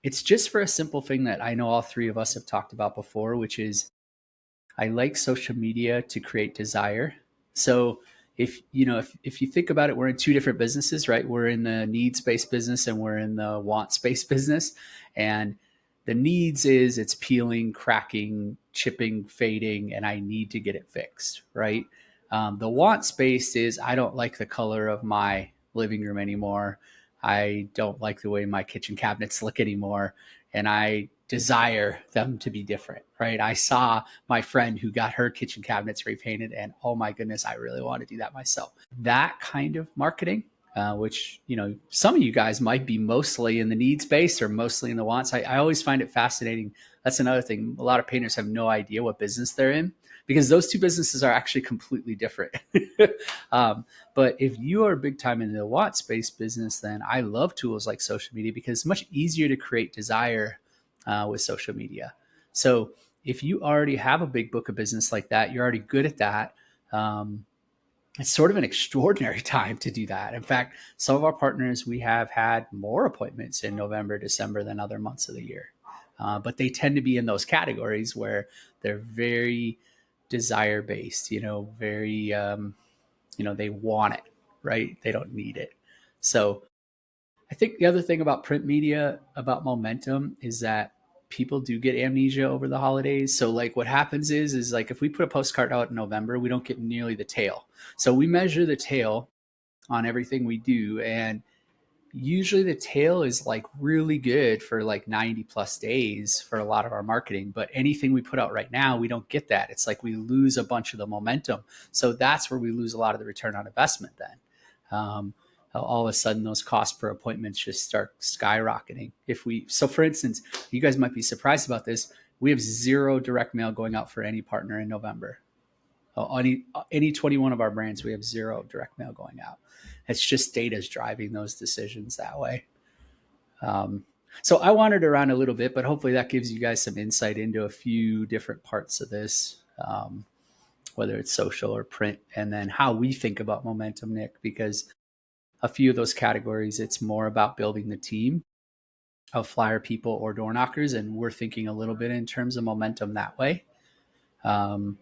It's just for a simple thing that I know all three of us have talked about before, which is I like social media to create desire. So if you think about it, we're in two different businesses, right? We're in the needs-based business and we're in the wants-based business. And the needs is it's peeling, cracking, chipping, fading, and I need to get it fixed, right? The wants-based is I don't like the color of my living room anymore. I don't like the way my kitchen cabinets look anymore. And I desire them to be different, right? I saw my friend who got her kitchen cabinets repainted, and oh my goodness, I really want to do that myself. That kind of marketing, which some of you guys might be mostly in the needs base or mostly in the wants. I always find it fascinating. That's another thing. A lot of painters have no idea what business they're in because those two businesses are actually completely different. But if you are big time in the wants based business, then I love tools like social media because it's much easier to create desire with social media. So if you already have a big book of business like that, you're already good at that. Um, it's sort of an extraordinary time to do that. In fact, some of our partners, we have had more appointments in November, December than other months of the year. But they tend to be in those categories where they're very desire based, very, they want it, right? They don't need it. So I think the other thing about print media, about momentum, is that people do get amnesia over the holidays. So like what happens is like if we put a postcard out in November, we don't get nearly the tail. So we measure the tail on everything we do, and usually the tail is like really good for like 90 plus days for a lot of our marketing, but anything we put out right now, we don't get that. It's like we lose a bunch of the momentum. So that's where we lose a lot of the return on investment then. All of a sudden those costs per appointments just start skyrocketing. So for instance, you guys might be surprised about this. We have zero direct mail going out for any partner in November. Any 21 of our brands, we have zero direct mail going out. It's just data's driving those decisions that way. Um, so I wandered around a little bit, but hopefully that gives you guys some insight into a few different parts of this, whether it's social or print, and then how we think about momentum, Nick, because a few of those categories, it's more about building the team of flyer people or door knockers, and we're thinking a little bit in terms of momentum that way. Um,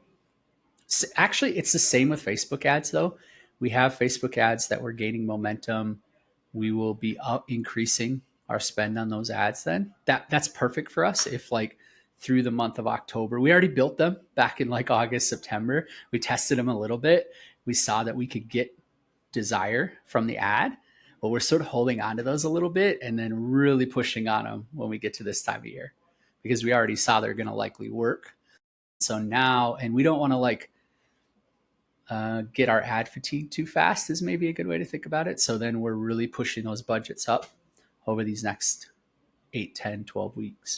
Actually, it's the same with Facebook ads, though. We have Facebook ads that we're gaining momentum. We will be increasing our spend on those ads. Then that's perfect for us. If like through the month of October, we already built them back in like August, September. We tested them a little bit. We saw that we could get desire from the ad, but we're sort of holding on to those a little bit and then really pushing on them when we get to this time of year because we already saw they're going to likely work. So now, and we don't want to like get our ad fatigue too fast is maybe a good way to think about it. So then we're really pushing those budgets up over these next 8, 10, 12 weeks.